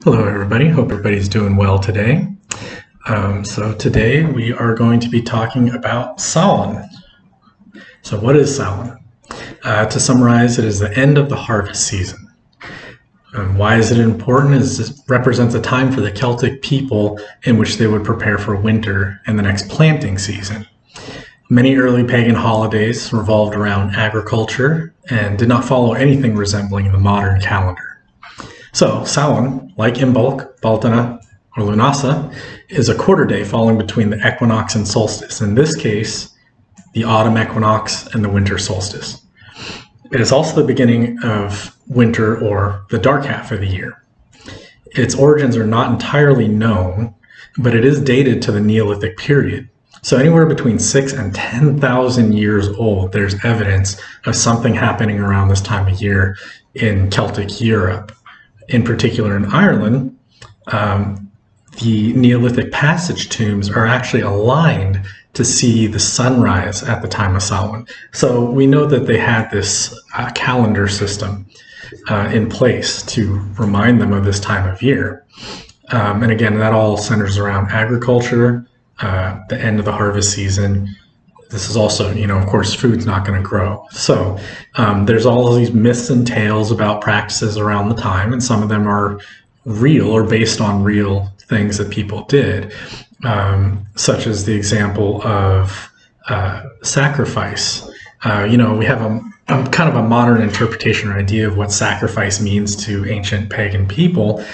Hello, everybody. Hope everybody's doing well today. So today we are going to be talking about Samhain. So what is Samhain? To summarize, it is the end of the harvest season. Why is it important? It represents a time for the Celtic people in which they would prepare for winter and the next planting season. Many early pagan holidays revolved around agriculture and did not follow anything resembling the modern calendar. So Samhain, like Imbolc, Baltana, or Lunasa, is a quarter day falling between the equinox and solstice. In this case, the autumn equinox and the winter solstice. It is also the beginning of winter, or the dark half of the year. Its origins are not entirely known, but it is dated to the Neolithic period. So anywhere between 6,000 and 10,000 years old, there's evidence of something happening around this time of year in Celtic Europe. In particular, in Ireland, the Neolithic passage tombs are actually aligned to see the sunrise at the time of Samhain. So we know that they had this calendar system in place to remind them of this time of year. And again, that all centers around agriculture, the end of the harvest season. This is also, of course, food's not going to grow. So there's all of these myths and tales about practices around the time, and some of them are real or based on real things that people did, such as the example of sacrifice. We have a kind of a modern interpretation or idea of what sacrifice means to ancient pagan people.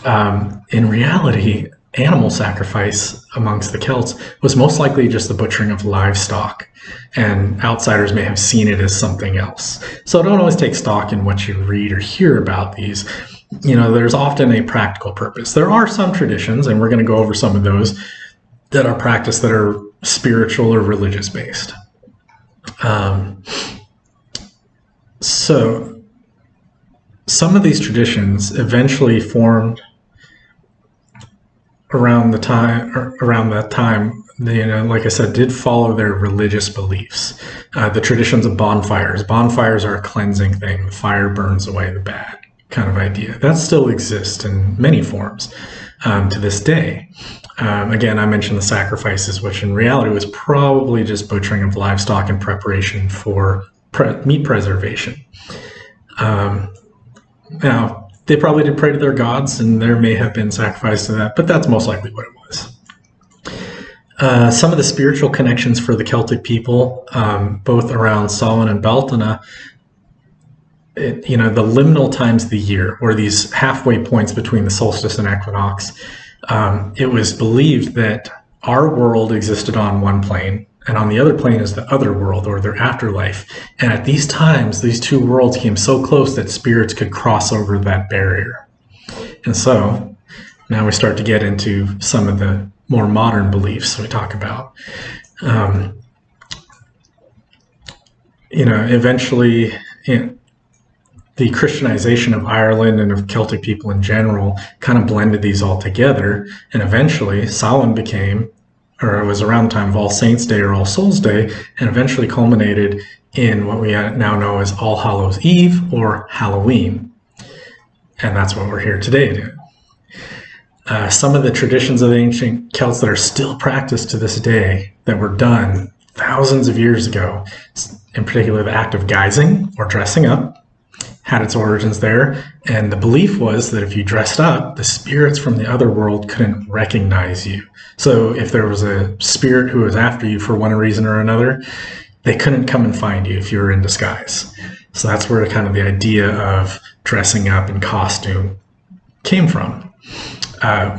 In reality, animal sacrifice amongst the Celts was most likely just the butchering of livestock, and outsiders may have seen it as something else. So don't always take stock in what you read or hear about these. There's often a practical purpose. There are some traditions, and we're going to go over some of those that are practiced that are spiritual or religious based. So some of these traditions eventually formed around that time, like I said, did follow their religious beliefs. The traditions of bonfires. Bonfires are a cleansing thing. The fire burns away the bad kind of idea. That still exists in many forms to this day. Again, I mentioned the sacrifices, which in reality was probably just butchering of livestock in preparation for meat preservation. Now, they probably did pray to their gods, and there may have been sacrifice to that, but that's most likely what it was. Some of the spiritual connections for the Celtic people, both around Samhain and Beltane, the liminal times of the year, or these halfway points between the solstice and equinox, it was believed that our world existed on one plane, and on the other plane is the other world, or their afterlife. And at these times, these two worlds came so close that spirits could cross over that barrier. And so now we start to get into some of the more modern beliefs we talk about. Eventually, the Christianization of Ireland and of Celtic people in general kind of blended these all together. And eventually, Samhain it was around the time of All Saints' Day or All Souls' Day, and eventually culminated in what we now know as All Hallows' Eve or Halloween. And that's what we're here today to do. Some of the traditions of the ancient Celts that are still practiced to this day that were done thousands of years ago, in particular the act of guising or dressing up, had its origins there. And the belief was that if you dressed up, the spirits from the other world couldn't recognize you. So if there was a spirit who was after you for one reason or another, they couldn't come and find you if you were in disguise. So that's where kind of the idea of dressing up in costume came from.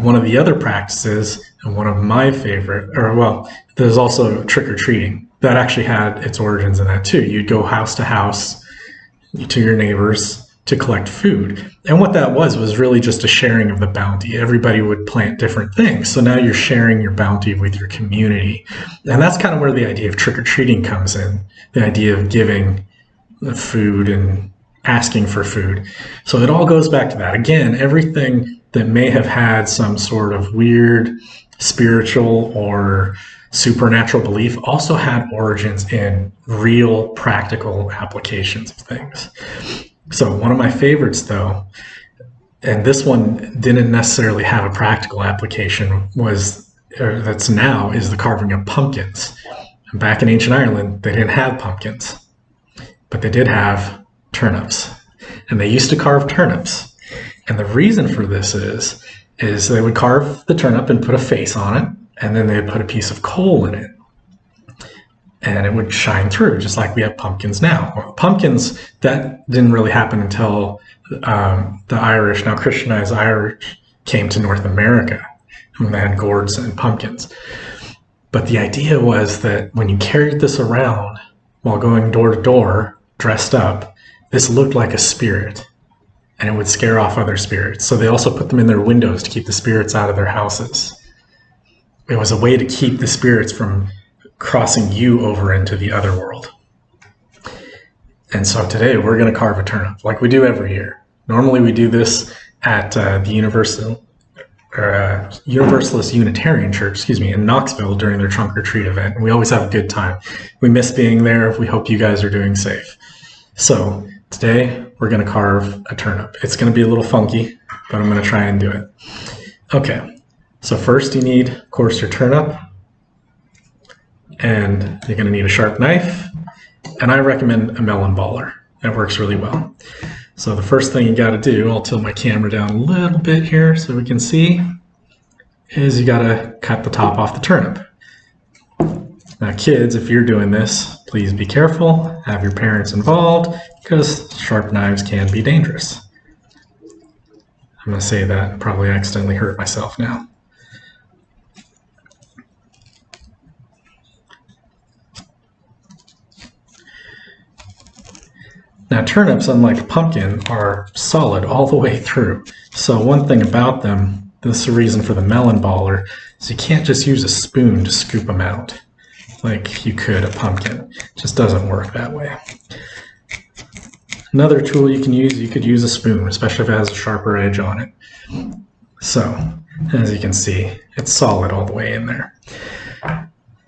One of the other practices, and one of my favorite, there's also trick-or-treating. That actually had its origins in that too. You'd go house to house to your neighbors to collect food. And what that was really just a sharing of the bounty. Everybody would plant different things. So now you're sharing your bounty with your community. And that's kind of where the idea of trick-or-treating comes in. The idea of giving the food and asking for food. So it all goes back to that. Again, everything that may have had some sort of weird spiritual or supernatural belief also had origins in real practical applications of things. So one of my favorites, though, And this one didn't necessarily have a practical application, that's now is the carving of pumpkins. And back in ancient Ireland, they didn't have pumpkins, but they did have turnips. And they used to carve turnips. And the reason for this is they would carve the turnip and put a face on it, and then they'd put a piece of coal in it. And it would shine through, just like we have pumpkins now. Well, pumpkins, that didn't really happen until the Irish, now Christianized Irish, came to North America, and they had gourds and pumpkins. But the idea was that when you carried this around while going door to door, dressed up, this looked like a spirit, and it would scare off other spirits. So they also put them in their windows to keep the spirits out of their houses. It was a way to keep the spirits from crossing you over into the other world. And so today we're going to carve a turnip like we do every year. Normally we do this at the Universalist Unitarian Church, in Knoxville during their trunk or treat event. And we always have a good time. We miss being there. We hope you guys are doing safe. So today we're going to carve a turnip. It's going to be a little funky, but I'm going to try and do it. Okay, so first you need, of course, your turnip. And you're going to need a sharp knife, and I recommend a melon baller. That works really well. So the first thing you got to do, I'll tilt my camera down a little bit here so we can see, is you got to cut the top off the turnip. Now kids, if you're doing this, please be careful, have your parents involved, because sharp knives can be dangerous. I'm going to say that and probably accidentally hurt myself now. Now turnips, unlike pumpkin, are solid all the way through. So one thing about them, this is the reason for the melon baller, is you can't just use a spoon to scoop them out like you could a pumpkin. It just doesn't work that way. Another tool you could use a spoon, especially if it has a sharper edge on it. So, as you can see, it's solid all the way in there.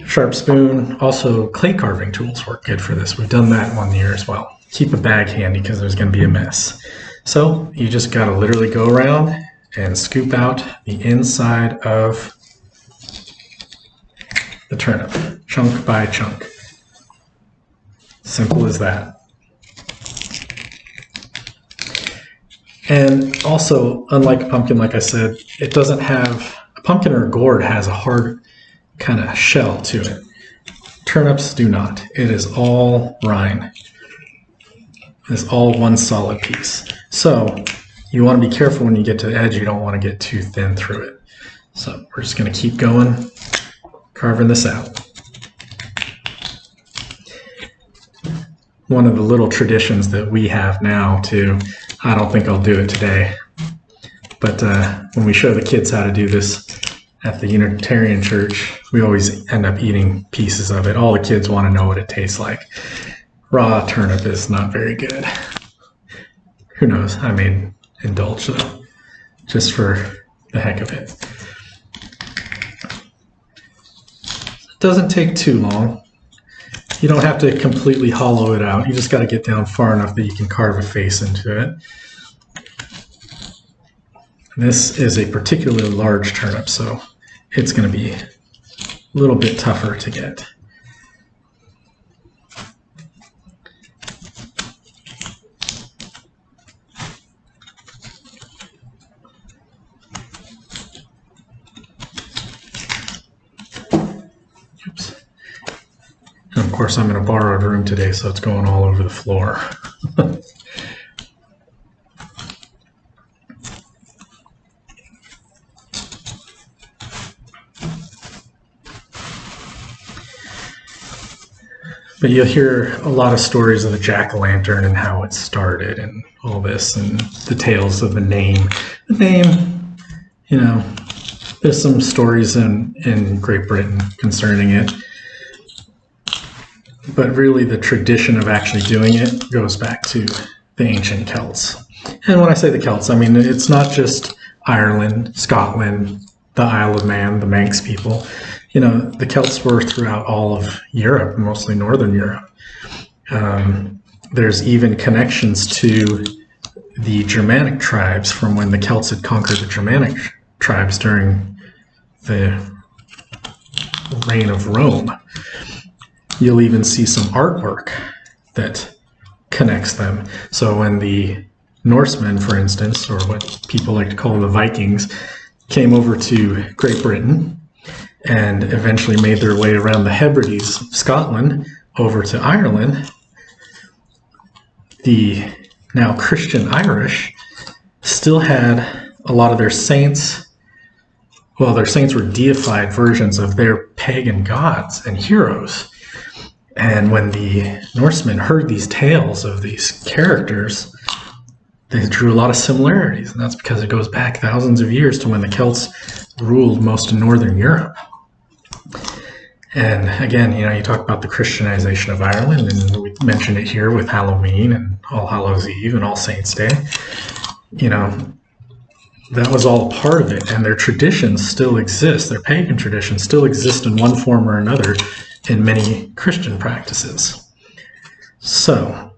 Sharp spoon, also clay carving tools work good for this. We've done that one year as well. Keep a bag handy because there's going to be a mess. So you just got to literally go around and scoop out the inside of the turnip, chunk by chunk. Simple as that. And also, unlike a pumpkin, like I said, it doesn't have, a pumpkin or a gourd has a hard kind of shell to it. Turnips do not. It is all rind. It's all one solid piece. So you want to be careful when you get to the edge. You don't want to get too thin through it. So we're just going to keep going, carving this out. One of the little traditions that we have now too, I don't think I'll do it today, but when we show the kids how to do this at the Unitarian Church, we always end up eating pieces of it. All the kids want to know what it tastes like. Raw turnip is not very good. Who knows? I may indulge though, just for the heck of it. It doesn't take too long. You don't have to completely hollow it out. You just got to get down far enough that you can carve a face into it. This is a particularly large turnip, so it's going to be a little bit tougher to get. Oops. And of course, I'm in a borrowed room today, so it's going all over the floor. But you'll hear a lot of stories of the jack-o'-lantern and how it started and all this and the tales of the name. The name, you know, there's some stories in Great Britain concerning it. But really the tradition of actually doing it goes back to the ancient Celts. And when I say the Celts, I mean it's not just Ireland, Scotland, the Isle of Man, the Manx people. You know, the Celts were throughout all of Europe, mostly Northern Europe. There's even connections to the Germanic tribes from when the Celts had conquered the Germanic tribes during the reign of Rome. You'll even see some artwork that connects them. So when the Norsemen, for instance, or what people like to call the Vikings, came over to Great Britain and eventually made their way around the Hebrides of Scotland over to Ireland, the now Christian Irish still had a lot of their saints. Well, their saints were deified versions of their pagan gods and heroes. And when the Norsemen heard these tales of these characters, they drew a lot of similarities. And that's because it goes back thousands of years to when the Celts ruled most of Northern Europe. And again, you talk about the Christianization of Ireland, and we mentioned it here with Halloween and All Hallows Eve and All Saints Day. That was all a part of it, and their traditions still exist. Their pagan traditions still exist in one form or another in many Christian practices. So,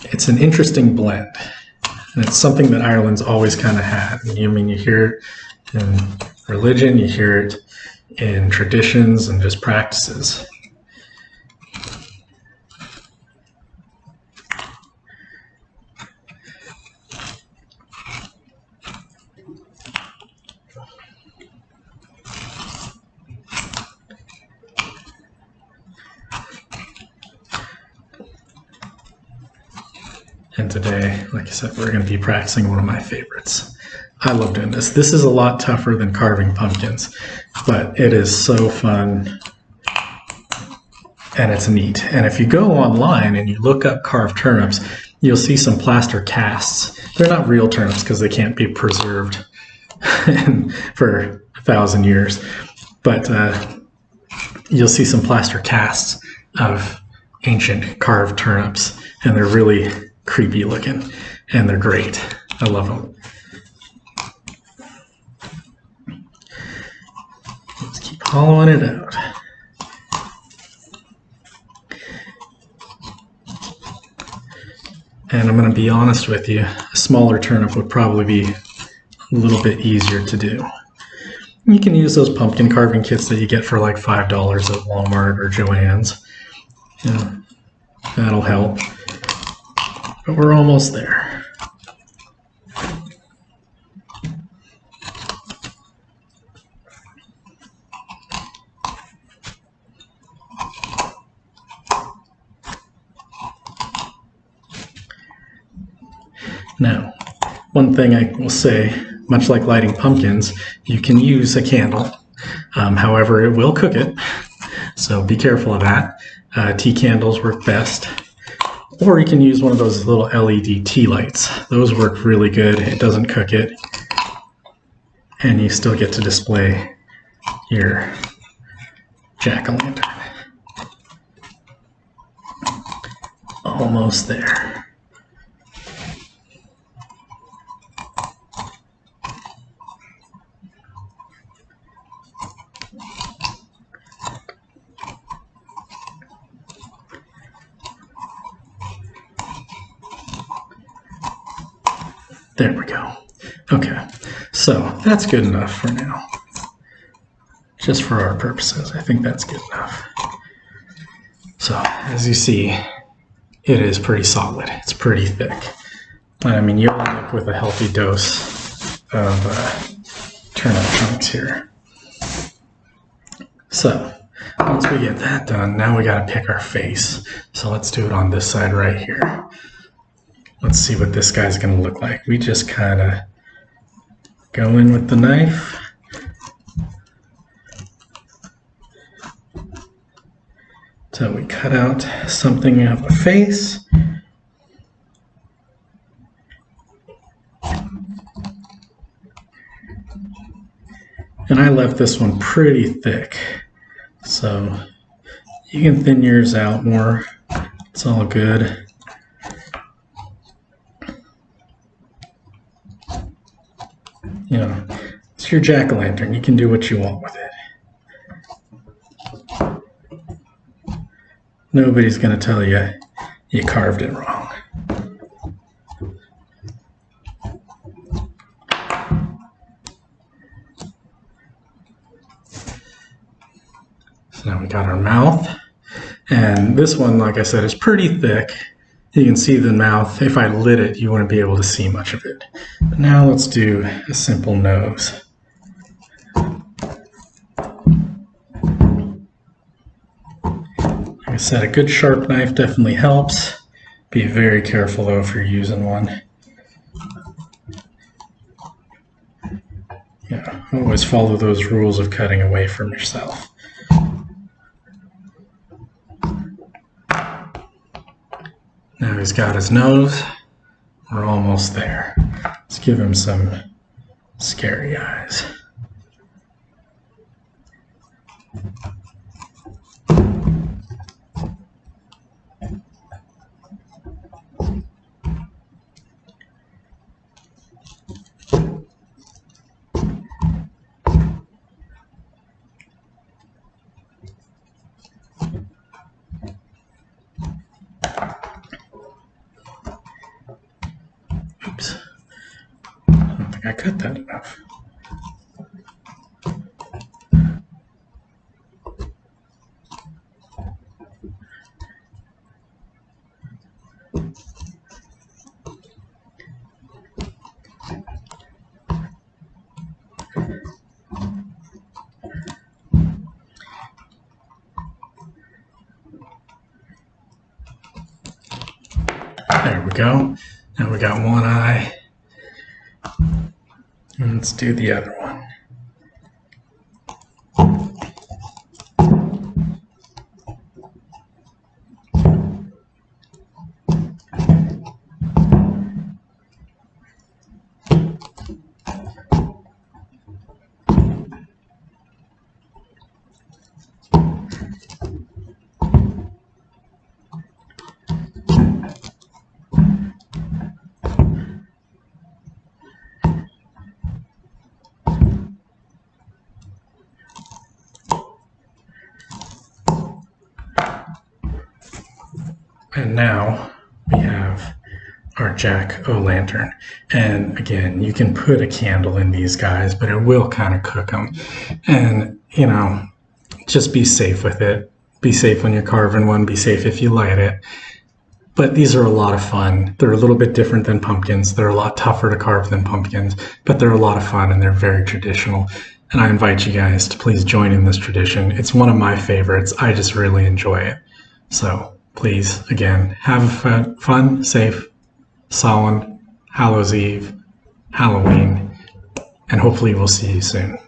it's an interesting blend, and it's something that Ireland's always kind of had. You hear it in religion, you hear it in traditions and just practices. And today, like I said, we're going to be practicing one of my favorites. I love doing this. This is a lot tougher than carving pumpkins, but it is so fun and it's neat. And if you go online and you look up carved turnips, you'll see some plaster casts. They're not real turnips because they can't be preserved for 1,000 years, but you'll see some plaster casts of ancient carved turnips, and they're really creepy looking, and they're great. I love them. Let's keep hollowing it out. And I'm going to be honest with you, a smaller turnip would probably be a little bit easier to do. You can use those pumpkin carving kits that you get for like $5 at Walmart or Joann's. That'll help. But we're almost there. Now, one thing I will say, much like lighting pumpkins, you can use a candle. However, it will cook it, so be careful of that. Tea candles work best. Or you can use one of those little LED tea lights. Those work really good. It doesn't cook it. And you still get to display your jack-o'-lantern. Almost there. There we go. Okay, so that's good enough for now. Just for our purposes, I think that's good enough. So, as you see, it is pretty solid. It's pretty thick. I mean, you'll end up with a healthy dose of turnip chunks here. So, once we get that done, now we gotta pick our face. So let's do it on this side right here. Let's see what this guy's going to look like. We just kind of go in with the knife. So we cut out something of a face. And I left this one pretty thick. So you can thin yours out more. It's all good. It's your jack-o'-lantern. You can do what you want with it. Nobody's going to tell you you carved it wrong. we got our mouth. And this one, like I said, is pretty thick. You can see the mouth. If I lit it, you wouldn't be able to see much of it. But now let's do a simple nose. Like I said, a good sharp knife definitely helps. Be very careful though if you're using one. Yeah, always follow those rules of cutting away from yourself. Now he's got his nose. We're almost there. Let's give him some scary eyes. Oops. I don't think I cut that enough. There we go. Now we got one eye. And let's do the other one. And now we have our jack-o'-lantern. And again, you can put a candle in these guys, but it will kind of cook them. And, you know, just be safe with it. Be safe when you're carving one. Be safe if you light it. But these are a lot of fun. They're a little bit different than pumpkins. They're a lot tougher to carve than pumpkins, but they're a lot of fun and they're very traditional. And I invite you guys to please join in this tradition. It's one of my favorites. I just really enjoy it. So please, again, have a fun, safe, Samhain, Hallows Eve, Halloween, and hopefully we'll see you soon.